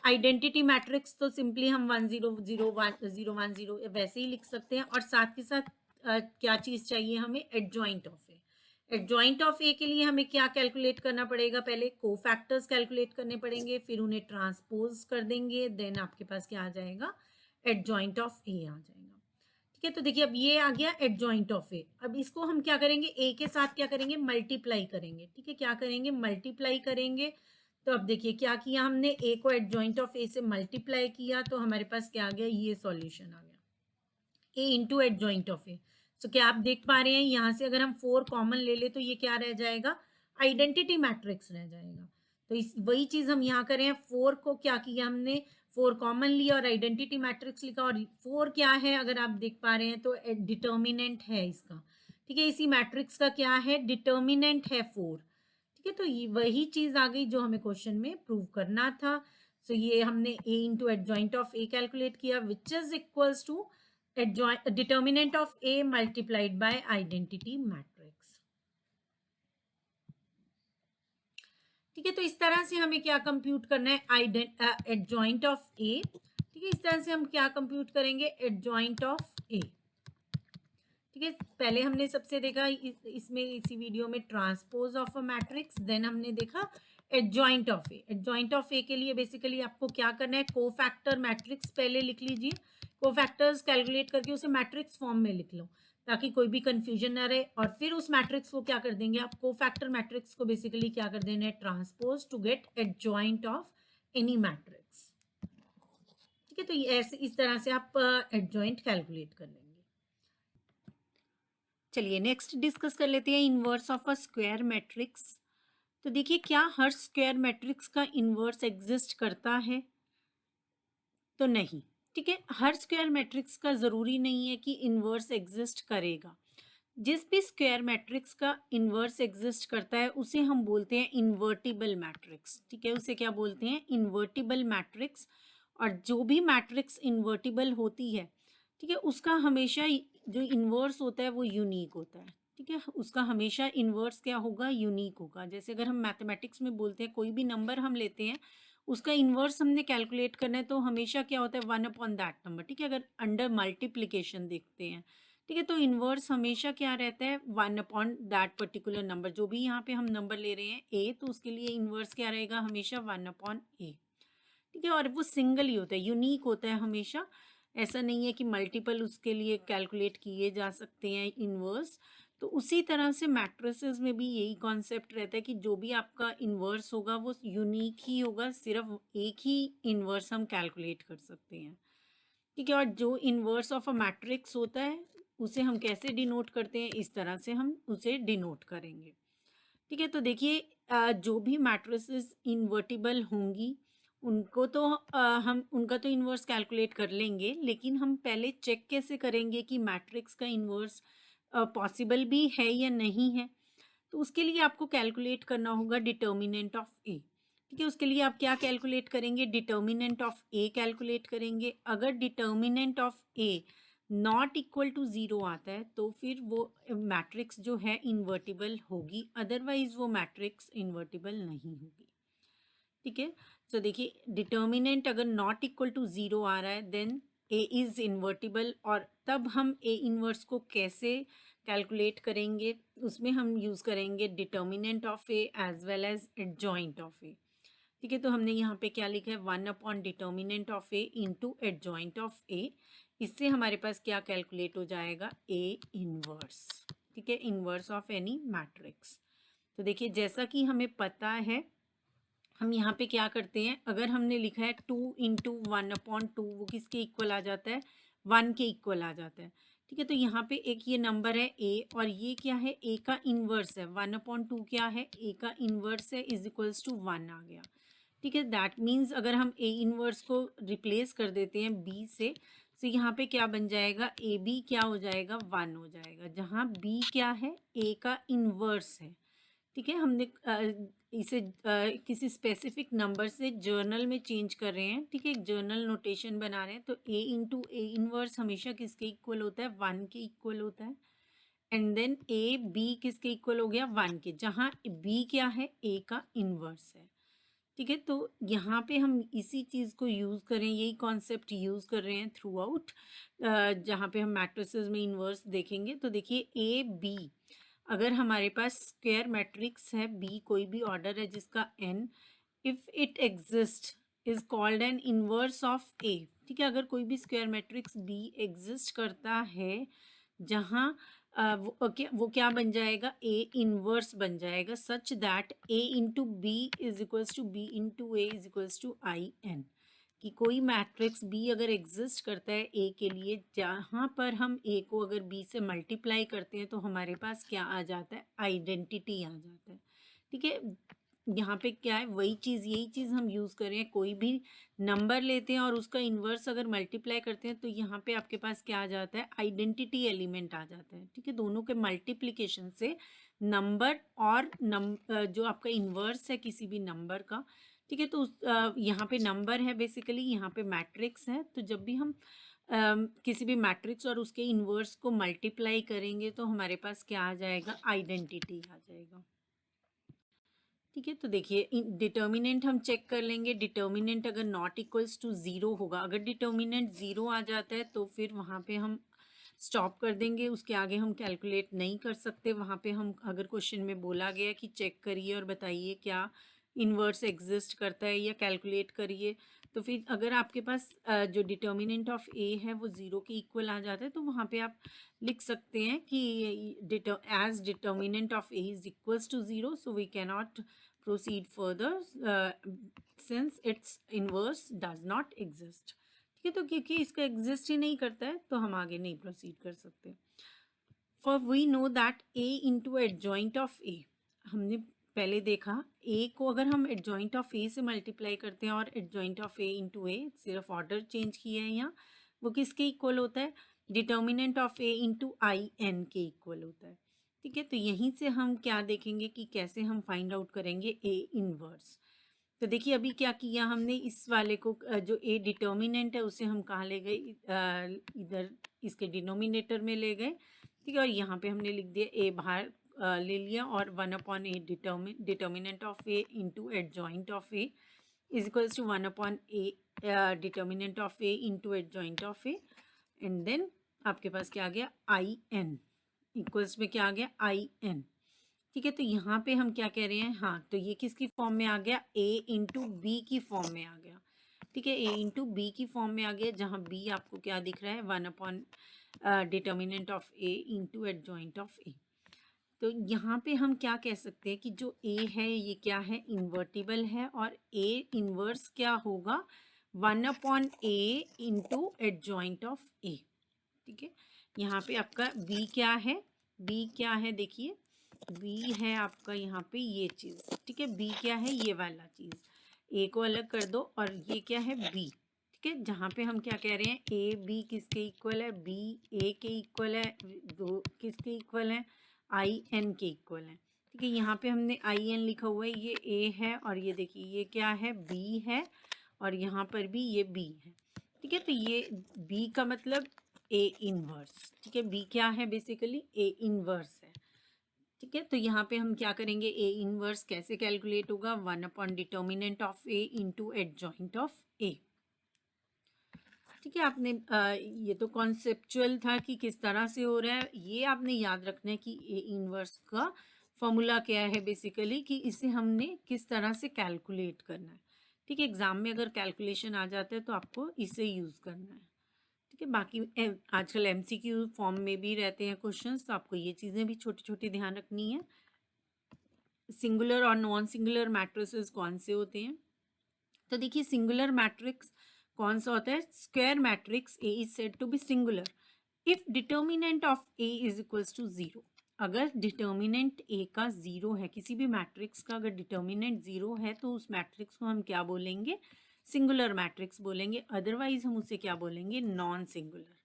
आइडेंटिटी मैट्रिक्स तो सिंपली हम 1 0 0 1 0 1 0 वैसे ही लिख सकते हैं, और साथ के साथ क्या चीज चाहिए हमें, adjoint of A. Adjoint of A के लिए हमें क्या कैलकुलेट करना पड़ेगा, पहले कोफैक्टर्स कैलकुलेट करने पड़ेंगे, फिर उन्हें ट्रांसपोज कर देंगे, देन आपके पास क्या आ जाएगा, एडजॉइंट ऑफ ए आ जाएगा, ठीक है। तो देखिए अब ये आ गया एडजॉइंट ऑफ ए, अब इसको हम क्या करेंगे, ए के साथ क्या करेंगे, मल्टीप्लाई करेंगे, ठीक है, क्या करेंगे, मल्टीप्लाई करेंगे। तो अब देखिए क्या किया हमने, ए को एडजॉइंट ऑफ ए से मल्टीप्लाई किया, तो हमारे पास क्या आ गया, ये सॉल्यूशन आ गया, ए इंटू एडजॉइंट ऑफ ए। सो क्या आप देख पा रहे हैं यहाँ से अगर हम 4 कॉमन ले ले तो ये क्या रह जाएगा, आइडेंटिटी मैट्रिक्स रह जाएगा। तो इस वही चीज हम यहाँ करें, 4 को क्या किया हमने, 4 कॉमन लिया और आइडेंटिटी मैट्रिक्स लिखा, और 4 क्या है अगर आप देख पा रहे हैं तो डिटर्मिनेंट है इसका, ठीक है, इसी मैट्रिक्स का क्या है, डिटर्मिनेंट है 4, ठीक है। तो ये वही चीज आ गई जो हमें क्वेश्चन में प्रूव करना था। सो ये हमने a into adjoint of a calculate किया which is equals to determinant of a multiplied by identity matrix, ठीक है। तो इस तरह से हमें क्या कंप्यूट करना है, एडजॉइंट ऑफ a, ठीक है। इस तरह से हम क्या कंप्यूट करेंगे, एडजॉइंट ऑफ a, ठीक है। पहले हमने सबसे देखा इसमें इसी वीडियो में transpose of a matrix, then हमने देखा adjoint of A. Adjoint of A के लिए बेसिकली आपको क्या करना है, कोफैक्टर मैट्रिक्स पहले लिख लीजिए, कोफैक्टर्स कैलकुलेट करके उसे मैट्रिक्स फॉर्म में लिख लो ताकि कोई भी कंफ्यूजन ना रहे, और फिर उस मैट्रिक्स को क्या कर देंगे आप, कोफैक्टर मैट्रिक्स को बेसिकली क्या कर देना है, transpose to get adjoint of any matrix, ठीक है। तो ऐसे इस तरह से आप एडजॉइंट कैलकुलेट कर लेंगे। चलिए नेक्स्ट डिस्कस कर लेते हैं inverse of a square matrix. तो देखिए क्या हर स्क्वायर मैट्रिक्स का इनवर्स एग्जिस्ट करता है, तो नहीं, ठीक है। हर स्क्वायर मैट्रिक्स का ज़रूरी नहीं है कि इनवर्स एग्जिस्ट करेगा। जिस भी स्क्वायर मैट्रिक्स का इनवर्स एग्जिस्ट करता है उसे हम बोलते हैं इन्वर्टिबल मैट्रिक्स, ठीक है। उसे क्या बोलते हैं, इन्वर्टिबल मैट्रिक्स। और जो भी मैट्रिक्स इन्वर्टिबल होती है, ठीक है, उसका हमेशा जो इन्वर्स होता है वो यूनिक होता है, ठीक है। उसका हमेशा इन्वर्स क्या होगा, यूनिक होगा। जैसे अगर हम मैथमेटिक्स में बोलते हैं कोई भी नंबर हम लेते हैं, उसका इन्वर्स हमने कैलकुलेट करना है तो हमेशा क्या होता है, 1/that नंबर, ठीक है। अगर अंडर मल्टीप्लिकेशन देखते हैं, ठीक है, तो इन्वर्स हमेशा क्या रहता है, 1/that पर्टिकुलर नंबर। जो भी यहाँ पे हम नंबर ले रहे हैं a, तो उसके लिए इन्वर्स क्या रहेगा, हमेशा 1/a, ठीक है। और वो सिंगल ही होता है, यूनिक होता है हमेशा। ऐसा नहीं है कि मल्टीपल उसके लिए कैलकुलेट किए जा सकते हैं इन्वर्स। तो उसी तरह से मैट्रिसेस में भी यही कॉन्सेप्ट रहता है कि जो भी आपका इन्वर्स होगा वो यूनिक ही होगा, सिर्फ एक ही इन्वर्स हम कैलकुलेट कर सकते हैं, ठीक है। और जो इन्वर्स ऑफ अ मैट्रिक्स होता है उसे हम कैसे डिनोट करते हैं, इस तरह से हम उसे डिनोट करेंगे, ठीक है। तो देखिए जो भी मैट्रिसेस इन्वर्टिबल होंगी उनको तो हम उनका तो इन्वर्स कैलकुलेट कर लेंगे, लेकिन हम पहले चेक कैसे करेंगे कि मैट्रिक्स का इन्वर्स पॉसिबल भी है या नहीं है। तो उसके लिए आपको कैलकुलेट करना होगा डिटर्मिनेंट ऑफ ए, ठीक है। उसके लिए आप क्या कैलकुलेट करेंगे, डिटर्मिनेंट ऑफ ए कैलकुलेट करेंगे। अगर determinant of A not equal to 0 आता है तो फिर वो मैट्रिक्स जो है इन्वर्टिबल होगी, अदरवाइज वो मैट्रिक्स इन्वर्टिबल नहीं होगी, ठीक है। तो देखिए डिटर्मिनेंट अगर नॉट इक्वल टू 0 आ रहा है देन ए इज इन्वर्टिबल, और तब हम ए इनवर्स को कैसे कैलकुलेट करेंगे, उसमें हम यूज़ करेंगे determinant of A as well as adjoint of A, ठीक है। तो हमने यहाँ पे क्या लिखा है, determinant of A into adjoint of A. इससे हमारे पास क्या कैलकुलेट हो जाएगा, ए इनवर्स, ठीक है, इनवर्स ऑफ एनी मैट्रिक्स। तो देखिए जैसा कि हमें पता है, हम यहाँ पे क्या करते हैं, अगर हमने लिखा है 2 इंटू 1/2, वो किसके इक्वल आ जाता है, 1 के इक्वल आ जाता है, ठीक है। तो यहाँ पे एक ये नंबर है a, और ये क्या है, a का इन्वर्स है, 1/2 क्या है, a का इन्वर्स है, इज इक्वल्स टू 1 आ गया, ठीक है। दैट मीन्स अगर हम a इन्वर्स को रिप्लेस कर देते हैं b से, तो यहाँ पे क्या बन जाएगा, ए बी क्या हो जाएगा, 1 हो जाएगा, जहाँ b क्या है, a का इन्वर्स है, ठीक है। हमने इसे किसी स्पेसिफिक नंबर से जर्नल में चेंज कर रहे हैं, ठीक है, एक जर्नल नोटेशन बना रहे हैं। तो a इंटू ए इनवर्स हमेशा किसके इक्वल होता है, 1 के इक्वल होता है। एंड देन ए बी किसके इक्वल हो गया, 1 के, जहाँ b क्या है, a का इनवर्स है, ठीक है। तो यहाँ पे हम इसी चीज़ को यूज़ करें, यही कॉन्सेप्ट यूज़ कर रहे हैं थ्रू आउट, जहाँ पे हम मैट्रिसेस में इन्वर्स देखेंगे। तो देखिए ए बी, अगर हमारे पास स्क्वायर मैट्रिक्स है बी, कोई भी ऑर्डर है जिसका n, if it exist is called an inverse of A, ठीक है। अगर कोई भी स्क्वायर मैट्रिक्स बी एग्जिस्ट करता है जहाँ वो क्या बन जाएगा, ए इनवर्स बन जाएगा, such that A into B is equals to B into A is equals to I N, कि कोई मैट्रिक्स बी अगर एग्जिस्ट करता है ए के लिए, जहाँ पर हम ए को अगर बी से मल्टीप्लाई करते हैं तो हमारे पास क्या आ जाता है, आइडेंटिटी आ जाता है। ठीक है, यहाँ पे क्या है, वही चीज़, यही चीज़ हम यूज़ कर रहे हैं। कोई भी नंबर लेते हैं और उसका इन्वर्स अगर मल्टीप्लाई करते हैं तो यहाँ पे आपके पास क्या आ जाता है, आइडेंटिटी एलिमेंट आ जाता है। ठीक है, दोनों के मल्टीप्लिकेशन से नंबर और जो आपका इन्वर्स है किसी भी नंबर का, ठीक है, तो यहाँ पे नंबर है बेसिकली, यहाँ पे मैट्रिक्स है। तो जब भी हम किसी भी मैट्रिक्स और उसके इन्वर्स को मल्टीप्लाई करेंगे तो हमारे पास क्या आ जाएगा, आइडेंटिटी आ जाएगा। ठीक है, तो देखिए डिटर्मिनेंट हम चेक कर लेंगे। डिटर्मिनेंट अगर नॉट इक्वल्स टू ज़ीरो होगा, अगर डिटर्मिनेंट ज़ीरो आ जाता है तो फिर वहाँ पे हम स्टॉप कर देंगे, उसके आगे हम कैलकुलेट नहीं कर सकते। वहाँ पे हम, अगर क्वेश्चन में बोला गया कि चेक करिए और बताइए क्या इन्वर्स एग्जिस्ट करता है या कैलकुलेट करिए, तो फिर अगर आपके पास जो डिटर्मिनेंट ऑफ ए है वो ज़ीरो के इक्वल आ जाता है तो वहाँ पे आप लिख सकते हैं कि as determinant of A is equals to zero, so we cannot proceed further since its inverse does not exist। ठीक है, तो क्योंकि इसका एग्जिस्ट ही नहीं करता है तो हम आगे नहीं प्रोसीड कर सकते। For we know that A into adjoint of A, हमने पहले देखा ए को अगर हम एडजॉइंट ऑफ ए से मल्टीप्लाई करते हैं और एडजॉइंट ऑफ ए इंटू ए, सिर्फ ऑर्डर चेंज किया है यहाँ, वो किसके इक्वल होता है, determinant of A into I n के इक्वल होता है। ठीक है, तो यहीं से हम क्या देखेंगे कि कैसे हम फाइंड आउट करेंगे ए इनवर्स। तो देखिए अभी क्या किया हमने, इस वाले को जो ए डिटर्मिनेंट है उसे हम कहाँ ले गए, इधर इसके डिनोमिनेटर में ले गए। ठीक है, और यहाँ पे हमने लिख दिया ए बाहर ले लिया और 1/a determinant of A into adjoint of A is equals to 1/a determinant of A into adjoint of A, and then आपके पास क्या आ गया, आई एन इक्वल्स में क्या आ गया, आई एन। ठीक है, तो यहाँ पे हम क्या कह रहे हैं, हाँ, तो ये किसकी फॉर्म में आ गया, ए इंटू बी की फॉर्म में आ गया। ठीक है, ए इंटू बी की फॉर्म में आ गया, जहाँ बी आपको क्या दिख रहा है, 1/, determinant of A into adjoint of A. तो यहाँ पे हम क्या कह सकते हैं कि जो ए है ये क्या है, इन्वर्टिबल है, और ए इन्वर्स क्या होगा, 1/a into adjoint of A. ठीक है, यहाँ पे आपका बी क्या है, बी क्या है देखिए, बी है आपका यहाँ पे ये चीज़। ठीक है, बी क्या है, ये वाला चीज़, ए को अलग कर दो और ये क्या है, बी। ठीक है, जहाँ पे हम क्या कह रहे हैं, ए बी किसके इक्वल है, बी ए के इक्वल है, दो किसके इक्वल है, आई एन के इक्वल है। ठीक है, यहाँ पे हमने आई एन लिखा हुआ है, ये ए है और ये देखिए ये क्या है, बी है, और यहाँ पर भी ये बी है। ठीक है, तो ये बी का मतलब ए इनवर्स। ठीक है, बी क्या है, बेसिकली ए इनवर्स है। ठीक है, तो यहाँ पे हम क्या करेंगे, ए इनवर्स कैसे कैलकुलेट होगा, determinant of A into adjoint of A. ठीक है, आपने ये तो कॉन्सेप्चुअल था कि किस तरह से हो रहा है, ये आपने याद रखना है कि ए इनवर्स का फॉर्मूला क्या है बेसिकली, कि इसे हमने किस तरह से कैलकुलेट करना है। ठीक है, एग्जाम में अगर कैलकुलेशन आ जाता है तो आपको इसे यूज़ करना है। ठीक है, बाकी आजकल एमसीक्यू फॉर्म में भी रहते हैं क्वेश्चंस, तो आपको ये चीज़ें भी छोटी छोटी ध्यान रखनी है। सिंगुलर और नॉन सिंगुलर मैट्रिसेस कौन से होते हैं, तो देखिए सिंगुलर मैट्रिक्स कौन सा होता है, square matrix A is said to be singular if determinant of A is equals to zero. अगर डिटर्मिनेंट ए का ज़ीरो है, किसी भी मैट्रिक्स का अगर डिटर्मिनेंट ज़ीरो है तो उस मैट्रिक्स को हम क्या बोलेंगे, सिंगुलर मैट्रिक्स बोलेंगे, अदरवाइज हम उसे क्या बोलेंगे, नॉन सिंगुलर।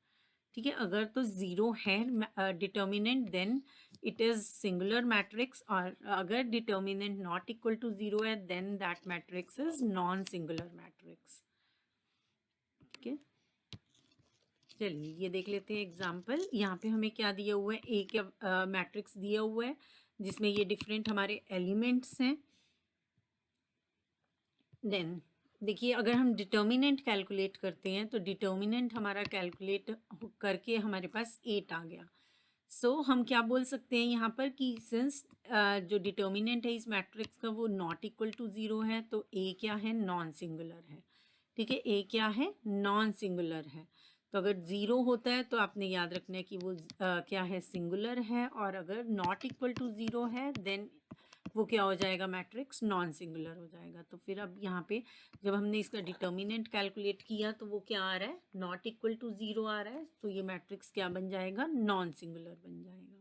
ठीक है, अगर तो ज़ीरो है determinant then it is singular matrix, और अगर determinant not equal to zero है then that matrix is non singular matrix. ठीक है, चलिए ये देख लेते हैं एग्जाम्पल। यहाँ पे हमें क्या दिया हुआ है, ए का मैट्रिक्स दिया हुआ है जिसमें ये डिफरेंट हमारे एलिमेंट्स हैं। देन देखिए अगर हम डिटर्मिनेंट कैलकुलेट करते हैं तो डिटर्मिनेंट हमारा कैलकुलेट करके हमारे पास 8 आ गया। सो हम क्या बोल सकते हैं यहाँ पर कि सिंस जो डिटर्मिनेंट है इस मैट्रिक्स का वो नॉट इक्वल टू ज़ीरो है तो ए क्या है, नॉन सिंगुलर है। ठीक है, ए क्या है, नॉन सिंगुलर है। तो अगर ज़ीरो होता है तो आपने याद रखना है कि वो क्या है, सिंगुलर है, और अगर नॉट इक्वल टू ज़ीरो है देन वो क्या हो जाएगा, मैट्रिक्स नॉन सिंगुलर हो जाएगा। तो फिर अब यहाँ पे जब हमने इसका डिटर्मिनेंट कैलकुलेट किया तो वो क्या आ रहा है, नॉट इक्वल टू 0 आ रहा है, तो ये मैट्रिक्स क्या बन जाएगा, नॉन सिंगुलर बन जाएगा।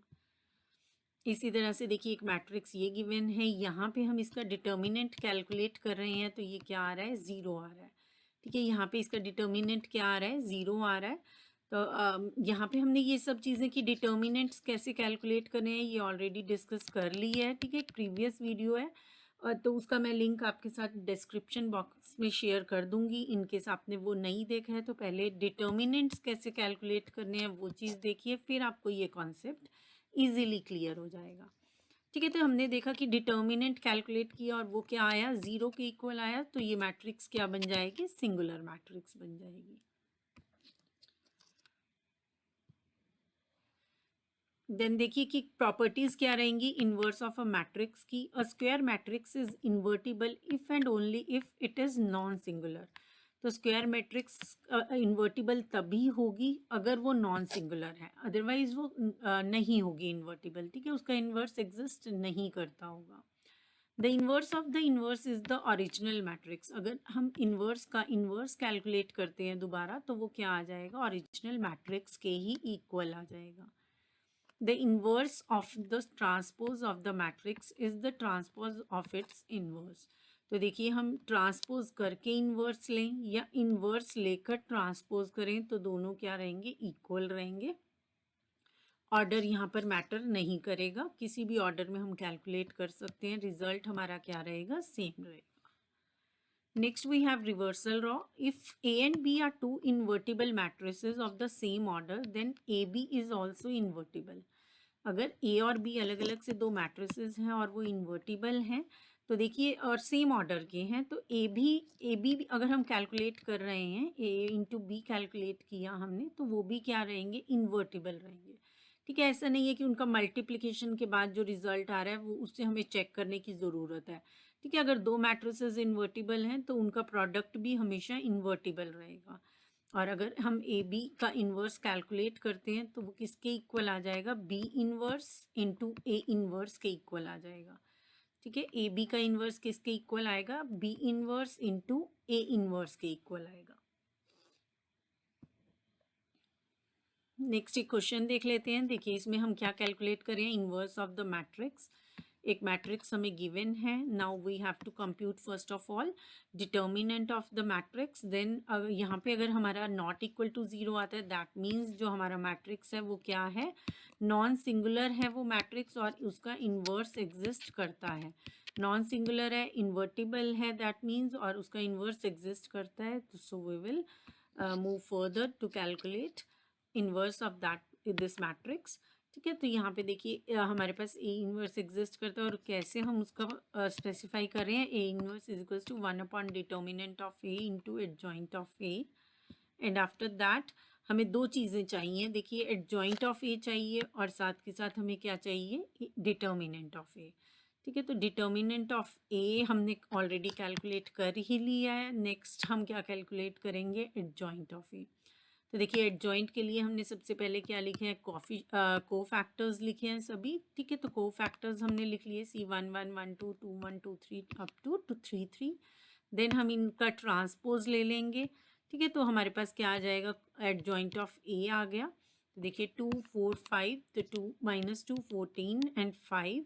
इसी तरह से देखिए एक मैट्रिक्स ये गिवन है, यहाँ पे हम इसका डिटर्मिनेंट कैलकुलेट कर रहे हैं तो ये क्या आ रहा है, 0 आ रहा है। ठीक है, यहाँ पे इसका डिटर्मिनेंट क्या आ रहा है, 0 आ रहा है। तो यहाँ पे हमने ये सब चीज़ें की डिटर्मिनेंट्स कैसे कैलकुलेट करने हैं ये ऑलरेडी डिस्कस कर ली है। ठीक है, एक प्रीवियस वीडियो है, तो उसका मैं लिंक आपके साथ डिस्क्रिप्शन बॉक्स में शेयर कर दूंगी। इनकेस आपने वो नहीं देखा है तो पहले डिटर्मिनेंट्स कैसे कैलकुलेट करने हैं वो चीज़ देखिए, फिर आपको ये कॉन्सेप्ट ईजिली क्लियर हो जाएगा। ठीक है, तो हमने देखा कि डिटर्मिनेंट कैलकुलेट किया और वो क्या आया, 0 के इक्वल आया, तो ये मैट्रिक्स क्या बन जाएगी, सिंगुलर मैट्रिक्स बन जाएगी। देन देखिए कि प्रॉपर्टीज क्या रहेंगी इनवर्स ऑफ अ मैट्रिक्स की। अ square matrix is invertible if and only if it is non singular. तो स्क्वायर मैट्रिक्स इन्वर्टिबल तभी होगी अगर वो नॉन सिंगुलर है, अदरवाइज वो नहीं होगी इन्वर्टिबल। ठीक है, उसका इन्वर्स एग्जिस्ट नहीं करता होगा। The inverse of the inverse is the original matrix. अगर हम इन्वर्स का इन्वर्स कैलकुलेट करते हैं दोबारा तो वो क्या आ जाएगा, ओरिजिनल मैट्रिक्स के ही इक्वल आ जाएगा। The inverse of the transpose of the matrix is the transpose of its inverse. तो देखिए हम ट्रांसपोज करके इन्वर्स लें या इन्वर्स लेकर ट्रांसपोज करें तो दोनों क्या रहेंगे, इक्वल रहेंगे। ऑर्डर यहाँ पर मैटर नहीं करेगा, किसी भी ऑर्डर में हम कैलकुलेट कर सकते हैं, रिजल्ट हमारा क्या रहेगा, सेम रहेगा। Next we have reversal law. If A and B are two invertible matrices of the same order, then AB is also invertible. अगर A और B अलग अलग से दो मैट्रिसेस हैं और वो इन्वर्टिबल हैं तो देखिए, और सेम ऑर्डर के हैं, तो ए बी अगर हम कैलकुलेट कर रहे हैं, A इंटू बी कैलकुलेट किया हमने, तो वो भी क्या रहेंगे, इन्वर्टिबल रहेंगे। ठीक है, ऐसा नहीं है कि उनका मल्टीप्लिकेशन के बाद जो रिजल्ट आ रहा है वो उससे हमें चेक करने की ज़रूरत है। ठीक है, अगर दो मैट्रिसेस इन्वर्टिबल हैं तो उनका प्रोडक्ट भी हमेशा इन्वर्टिबल रहेगा। और अगर हम ए बी का इन्वर्स कैलकुलेट करते हैं तो वो किसके इक्वल आ जाएगा, B inverse into A inverse के इक्वल आ जाएगा। ठीक है, ए बी का इन्वर्स किसके इक्वल आएगा, B inverse into A inverse के इक्वल आएगा। नेक्स्ट एक क्वेश्चन देख लेते हैं। देखिए इसमें हम क्या कैलकुलेट करें, इन्वर्स ऑफ द मैट्रिक्स। एक मैट्रिक्स हमें गिवन है, now we have to compute first of all determinant of the matrix. Then यहाँ पे अगर हमारा नॉट इक्वल टू 0 आता है दैट मीन्स जो हमारा मैट्रिक्स है वो क्या है, नॉन सिंगुलर है वो मैट्रिक्स और उसका इन्वर्स एग्जिस्ट करता है। नॉन सिंगुलर है, इन्वर्टिबल है दैट मीन्स, और उसका इन्वर्स एग्जिस्ट करता है। तो so we will move further to calculate inverse of that this matrix. ठीक है, तो यहाँ पे देखिए हमारे पास ए इन्वर्स एग्जिस्ट करता है और कैसे हम उसका स्पेसिफाई कर रहे हैं, A inverse is equals to 1 determinant of A into adjoint of A. And after that हमें दो चीज़ें चाहिए, देखिए एडजॉइंट ऑफ ए चाहिए और साथ के साथ हमें क्या चाहिए, डिटर्मिनेंट ऑफ ए। ठीक है, तो डिटर्मिनेंट ऑफ ए हमने ऑलरेडी कैलकुलेट कर ही लिया है। नेक्स्ट हम क्या कैलकुलेट करेंगे, एडजॉइंट ऑफ ए। तो देखिए एडजॉइंट के लिए हमने सबसे पहले क्या लिखे हैं, को फैक्टर्स लिखे हैं सभी। ठीक है, तो को फैक्टर्स हमने लिख लिए C1 1 1 2 2 1 2 3 अप टू 3 3। देन हम इनका ट्रांसपोज ले लेंगे। ठीक है, तो हमारे पास क्या आ जाएगा, एडजॉइंट ऑफ ए आ गया। तो देखिए 2 4 5, तो 2 -2 14 एंड 5।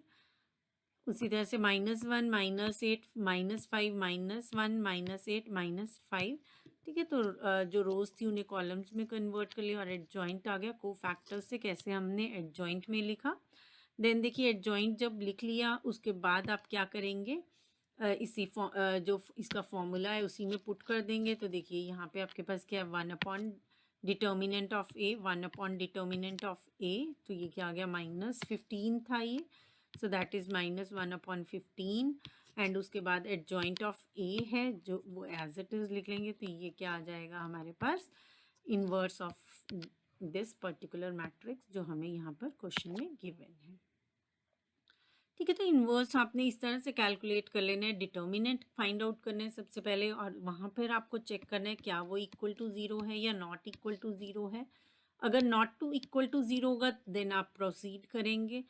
उसी तरह से -1 -8 -5 -1 -8 -5। ठीक है, तो जो रोज थी उन्हें कॉलम्स में कन्वर्ट कर लिया और एडजॉइंट आ गया। को फैक्टर्स से कैसे हमने एडजॉइंट में लिखा। देन देखिए एडजॉइंट जब लिख लिया उसके बाद आप क्या करेंगे, जो इसका फॉर्मूला है उसी में पुट कर देंगे। तो देखिए यहाँ पे आपके पास क्या है, 1 determinant of A, 1 determinant of A, तो ये क्या आ गया, -15 था ये। सो दैट इज़ -1/15 एंड उसके बाद एडजॉइंट ऑफ ए है जो वो एज इट इज़ लिख लेंगे। तो ये क्या आ जाएगा हमारे पास, inverse of this particular matrix जो हमें यहाँ पर क्वेश्चन में गिवन है। ठीक है, तो इन्वर्स आपने इस तरह से कैलकुलेट कर लेना है। डिटर्मिनेंट फाइंड आउट करना है सबसे पहले और वहाँ पर आपको चेक करना है क्या वो इक्वल टू 0 है या नॉट इक्वल टू 0 है। अगर नॉट टू इक्वल टू 0 होगा देन आप प्रोसीड करेंगे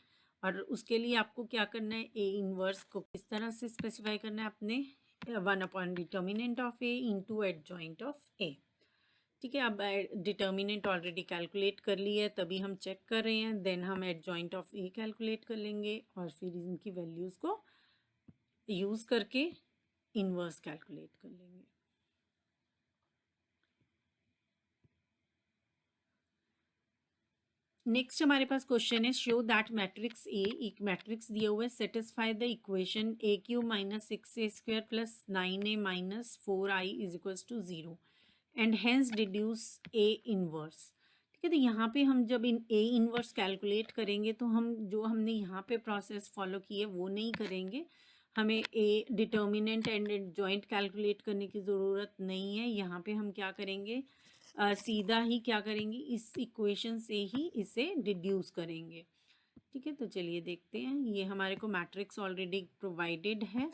और उसके लिए आपको क्या करना है, ए इनवर्स को किस तरह से स्पेसिफाई करना है, अपने 1 determinant of A into adjoint of A. ठीक है, अब डिटर्मिनेंट ऑलरेडी कैलकुलेट कर लिया है, तभी हम चेक कर रहे हैं। देन हम एडजॉइंट ऑफ ए कैलकुलेट कर लेंगे और फिर इनकी वैल्यूज़ को यूज़ करके इनवर्स कैलकुलेट कर लेंगे। नेक्स्ट हमारे पास क्वेश्चन है, शो दैट मैट्रिक्स ए, एक मैट्रिक्स दिया हुआ है, satisfy the equation A cube minus 6a² plus 9a minus 4i is equals to 0 and hence deduce A inverse. ठीक है, तो यहाँ पे हम जब इन ए इनवर्स कैलकुलेट करेंगे तो हम जो हमने यहाँ पे प्रोसेस फॉलो की है वो नहीं करेंगे। हमें ए डिटर्मिनेंट एंड जॉइंट कैलकुलेट करने की ज़रूरत नहीं है। यहाँ पे हम क्या करेंगे, सीधा ही क्या करेंगे, इस इक्वेशन से ही इसे डिड्यूस करेंगे। ठीक है, तो चलिए देखते हैं। ये हमारे को मैट्रिक्स ऑलरेडी प्रोवाइडेड है।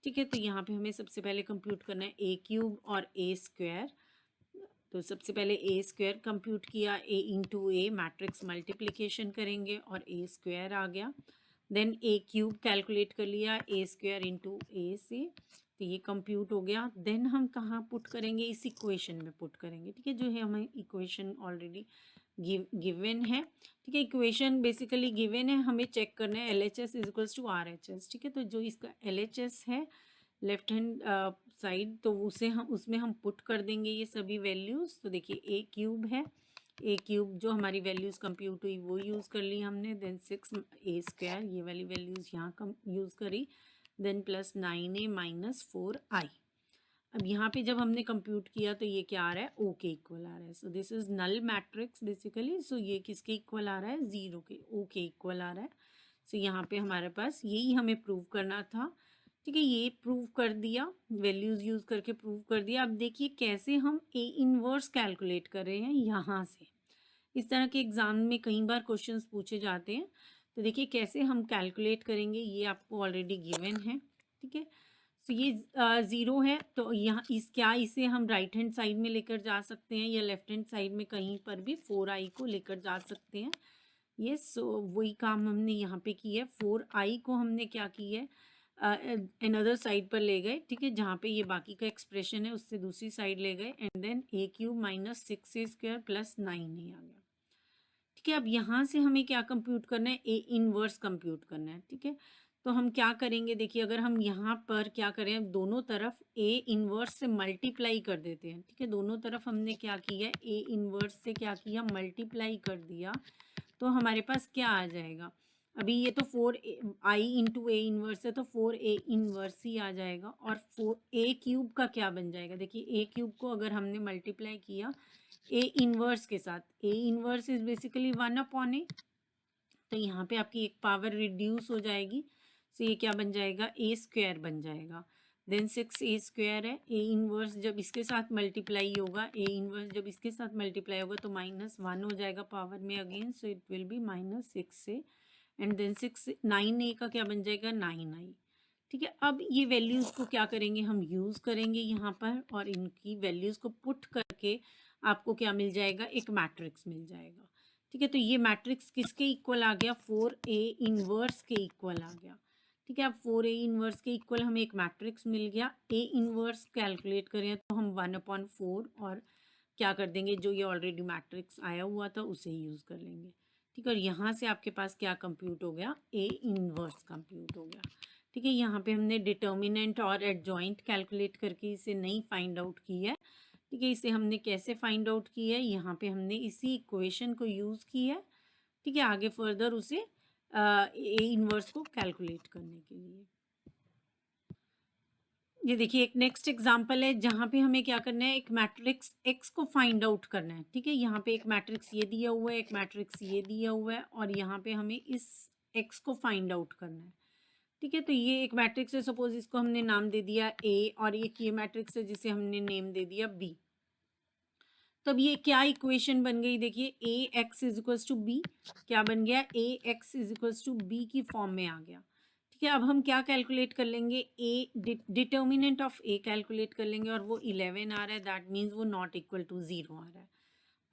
ठीक है, तो यहाँ पे हमें सबसे पहले कंप्यूट करना है ए क्यूब और ए स्क्वायर। तो सबसे पहले ए स्क्वायर कंप्यूट किया, ए इंटू ए मैट्रिक्स मल्टीप्लिकेशन करेंगे और ए स्क्वायर आ गया। देन ए क्यूब कैलकुलेट कर लिया, ए स्क्वायर इंटू ए से, तो ये कंप्यूट हो गया। देन हम कहाँ पुट करेंगे, इस इक्वेशन में पुट करेंगे। ठीक है, जो है हमें इक्वेशन ऑलरेडी गिवन है। ठीक है, इक्वेशन बेसिकली गिवन है, हमें चेक करना है L H S is equals to R H S. ठीक है, तो जो इसका एल एच एस है लेफ्ट हैंड साइड, तो उसे हम उसमें हम पुट कर देंगे ये सभी वैल्यूज़। तो देखिए ए क्यूब है, ए क्यूब जो हमारी वैल्यूज़ कंप्यूट हुई वो यूज़ कर ली हमने। देन 6a स्क्वायर, ये वाली वैल्यूज़ यहाँ कम यूज़ करी। Then plus 9a minus 4i। अब यहाँ पे जब हमने कंप्यूट किया तो ये क्या आ रहा है, ओ के इक्वल आ रहा है। So this is null matrix basically. So ये किसके इक्वल आ रहा है, 0 के, ओ के इक्वल आ रहा है। सो यहाँ पे हमारे पास यही हमें प्रूव करना था। ठीक है, ये प्रूव कर दिया, वैल्यूज़ यूज़ करके प्रूव कर दिया। अब देखिए कैसे हम ए इनवर्स कैलकुलेट कर रहे हैं यहाँ से। इस तरह के एग्ज़ाम में कई बार क्वेश्चंस पूछे जाते हैं। तो देखिए कैसे हम कैलकुलेट करेंगे, ये आपको ऑलरेडी गिवन है। ठीक है, तो ये 0 है, तो यहाँ क्या इसे हम राइट हैंड साइड में लेकर जा सकते हैं या लेफ्ट हैंड साइड में कहीं पर भी 4i को लेकर जा सकते हैं। ये सो वही काम हमने यहाँ पे किया है। 4i को हमने क्या किया है, अनदर साइड पर ले गए। ठीक है, जहाँ पे ये बाकी का एक्सप्रेशन है उससे दूसरी साइड ले गए and then A cube minus 6a square plus 9a आ गया। ठीक है, अब यहाँ से हमें क्या कंप्यूट करना है, ए इनवर्स कंप्यूट करना है। ठीक है, तो हम क्या करेंगे, देखिए अगर हम यहाँ पर क्या करें, दोनों तरफ ए इनवर्स से मल्टीप्लाई कर देते हैं। ठीक है, दोनों तरफ हमने क्या किया, ए इनवर्स से क्या किया, मल्टीप्लाई कर दिया, तो हमारे पास क्या आ जाएगा, अभी ये तो 4i इंटू ए इनवर्स है तो 4a इनवर्स ही आ जाएगा। और 4a क्यूब का क्या बन जाएगा, देखिए ए क्यूब को अगर हमने मल्टीप्लाई किया ए इनवर्स के साथ, A inverse is basically 1/a, तो यहाँ पे आपकी एक पावर रिड्यूस हो जाएगी। तो ये क्या बन जाएगा, ए स्क्वायर बन जाएगा। देन 6a स्क्वायर है, ए इनवर्स जब इसके साथ मल्टीप्लाई होगा, ए इनवर्स जब इसके साथ मल्टीप्लाई होगा तो -1 हो जाएगा पावर में again, so it will be -6a and then 9a का क्या बन जाएगा, 9i। ठीक है, अब ये वैल्यूज़ को क्या करेंगे, हम यूज़ करेंगे यहाँ पर और इनकी वैल्यूज़ को पुट करके आपको क्या मिल जाएगा, एक मैट्रिक्स मिल जाएगा। ठीक है, तो ये मैट्रिक्स किसके इक्वल आ गया, 4a इनवर्स के इक्वल आ गया। ठीक है, अब 4a इनवर्स के इक्वल हमें एक मैट्रिक्स मिल गया। ए इनवर्स कैलकुलेट करें तो हम 1/4 और क्या कर देंगे, जो ये ऑलरेडी मैट्रिक्स आया हुआ था उसे यूज़ कर लेंगे। ठीक है, और यहाँ से आपके पास क्या कंप्यूट हो गया, ए इनवर्स कंप्यूट हो गया। ठीक है, यहाँ पे हमने डिटर्मिनेंट और एडजॉइंट कैलकुलेट करके इसे नहीं फाइंड आउट की है। ठीक है, इसे हमने कैसे फाइंड आउट की है, यहाँ पे हमने इसी इक्वेशन को यूज़ की है। ठीक है, आगे फर्दर उसे ए इनवर्स को कैलकुलेट करने के लिए। ये देखिए एक नेक्स्ट एग्जांपल है जहाँ पे हमें क्या करना है, एक मैट्रिक्स एक्स को फाइंड आउट करना है। ठीक है, यहाँ पे एक मैट्रिक्स ये दिया हुआ है, एक मैट्रिक्स ये दिया हुआ है और यहाँ पे हमें इस एक्स को फाइंड आउट करना है। ठीक है, तो ये एक मैट्रिक्स है, सपोज इसको हमने नाम दे दिया ए और एक ये मैट्रिक्स है जिसे हमने नेम दे दिया बी। तब ये क्या इक्वेशन बन गई, देखिए A X is equals to B, क्या बन गया, A X is equals to B की फॉर्म में आ गया। ठीक है, अब हम क्या कैलकुलेट कर लेंगे, ए डिटर्मिनेंट ऑफ ए कैलकुलेट कर लेंगे और वो 11 आ रहा है, दैट मीन्स वो नॉट इक्वल टू 0 आ रहा है।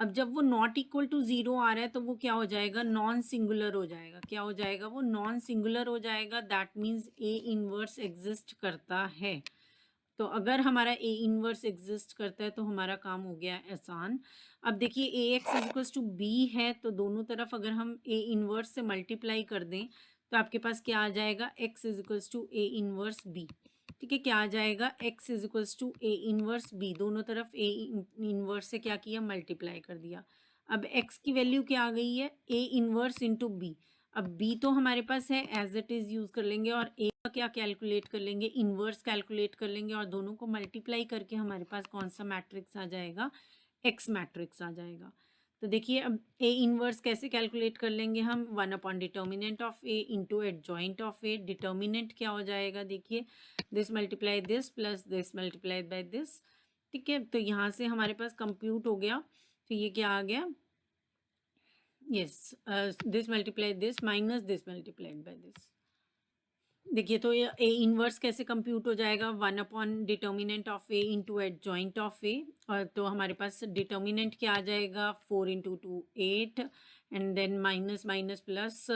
अब जब वो नॉट इक्वल टू ज़ीरो आ रहा है तो वो क्या हो जाएगा, नॉन सिंगुलर हो जाएगा। क्या हो जाएगा, वो नॉन सिंगुलर हो जाएगा। That means A inverse exist करता है। तो अगर हमारा ए इनवर्स एग्जिस्ट करता है तो हमारा काम हो गया आसान। अब देखिए A X is equals to B है, तो दोनों तरफ अगर हम ए इनवर्स से मल्टीप्लाई कर दें तो आपके पास क्या आ जाएगा, X is equals to A inverse B. ठीक है, क्या आ जाएगा, X is equals to A inverse B. दोनों तरफ ए इनवर्स से क्या किया, मल्टीप्लाई कर दिया। अब एक्स की वैल्यू क्या आ गई है, ए इनवर्स इंटू बी। अब बी तो हमारे पास है, एज इट इज़ यूज़ कर लेंगे, और ए का क्या कैलकुलेट कर लेंगे, इनवर्स कैलकुलेट कर लेंगे, और दोनों को मल्टीप्लाई करके हमारे पास कौन सा मैट्रिक्स आ जाएगा, एक्स मैट्रिक्स आ जाएगा। तो देखिए अब ए इनवर्स कैसे कैलकुलेट कर लेंगे हम, 1 upon determinant of A into adjoint of A. Determinant क्या हो जाएगा, देखिए this multiply this plus this multiplied by this. ठीक है, तो यहाँ से हमारे पास कंप्यूट हो गया। तो ये क्या आ गया, yes, this multiplied this minus this multiplied by this. देखिए तो ये ए इनवर्स कैसे कंप्यूट हो जाएगा, 1 upon determinant of A into adjoint of A. और तो हमारे पास डिटर्मिनेंट क्या आ जाएगा, 4 into 2 8, and then minus minus plus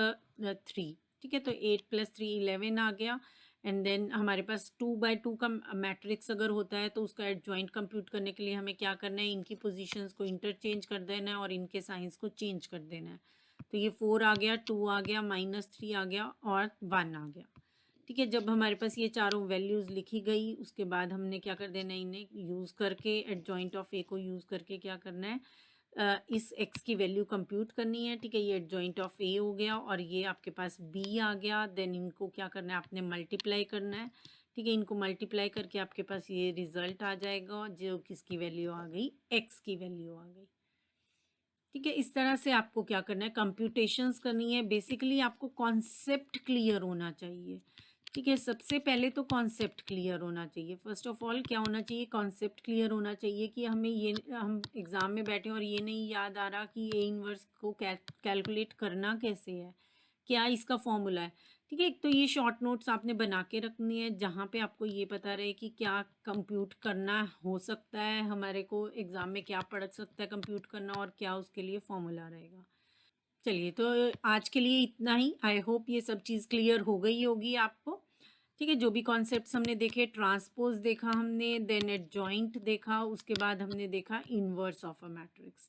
3। ठीक है, तो 8 प्लस 3 11 आ गया। एंड देन हमारे पास 2 बाय 2 का मैट्रिक्स अगर होता है तो उसका एडजॉइंट कंप्यूट करने के लिए हमें क्या करना है, इनकी पोजीशंस को इंटरचेंज कर देना है और इनके साइंस को चेंज कर देना है। तो ये 4 आ गया, 2 आ गया, -3 आ गया और 1 आ गया। ठीक है, जब हमारे पास ये चारों वैल्यूज़ लिखी गई उसके बाद हमने क्या कर देना है, इन्हें यूज़ करके एडजॉइंट ऑफ ए को यूज़ करके क्या करना है, इस एक्स की वैल्यू कंप्यूट करनी है। ठीक है, ये एडजॉइंट ऑफ ए हो गया और ये आपके पास बी आ गया। देन इनको क्या करना है, आपने मल्टीप्लाई करना है। ठीक है, इनको मल्टीप्लाई करके आपके पास ये रिजल्ट आ जाएगा, जो किसकी वैल्यू आ गई, एक्स की वैल्यू आ गई। ठीक है, इस तरह से आपको क्या करना है, कंप्यूटेशंस करनी है। बेसिकली आपको कॉन्सेप्ट क्लियर होना चाहिए। ठीक है, सबसे पहले तो कॉन्सेप्ट क्लियर होना चाहिए। फर्स्ट ऑफ ऑल क्या होना चाहिए, कॉन्सेप्ट क्लियर होना चाहिए कि हमें ये, हम एग्ज़ाम में बैठे और ये नहीं याद आ रहा कि ए इनवर्स को कैलकुलेट करना कैसे है, क्या इसका फॉर्मूला है। ठीक है, एक तो ये शॉर्ट नोट्स आपने बना के रखनी है जहाँ पे आपको ये पता रहे कि क्या कंप्यूट करना हो सकता है, हमारे को एग्ज़ाम में क्या पड़ सकता है कंप्यूट करना, और क्या उसके लिए फॉर्मूला रहेगा। चलिए, तो आज के लिए इतना ही। आई होप ये सब चीज़ क्लियर हो गई होगी आपको। ठीक है, जो भी कॉन्सेप्ट्स हमने देखे, ट्रांसपोज देखा हमने, देन एडजॉइंट देखा, उसके बाद हमने देखा इनवर्स ऑफ अ मैट्रिक्स।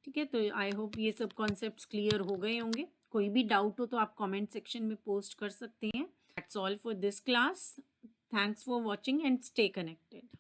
ठीक है, तो आई होप ये सब कॉन्सेप्ट्स क्लियर हो गए होंगे। कोई भी डाउट हो तो आप कमेंट सेक्शन में पोस्ट कर सकते हैं। That's all for this class. Thanks for watching and stay connected.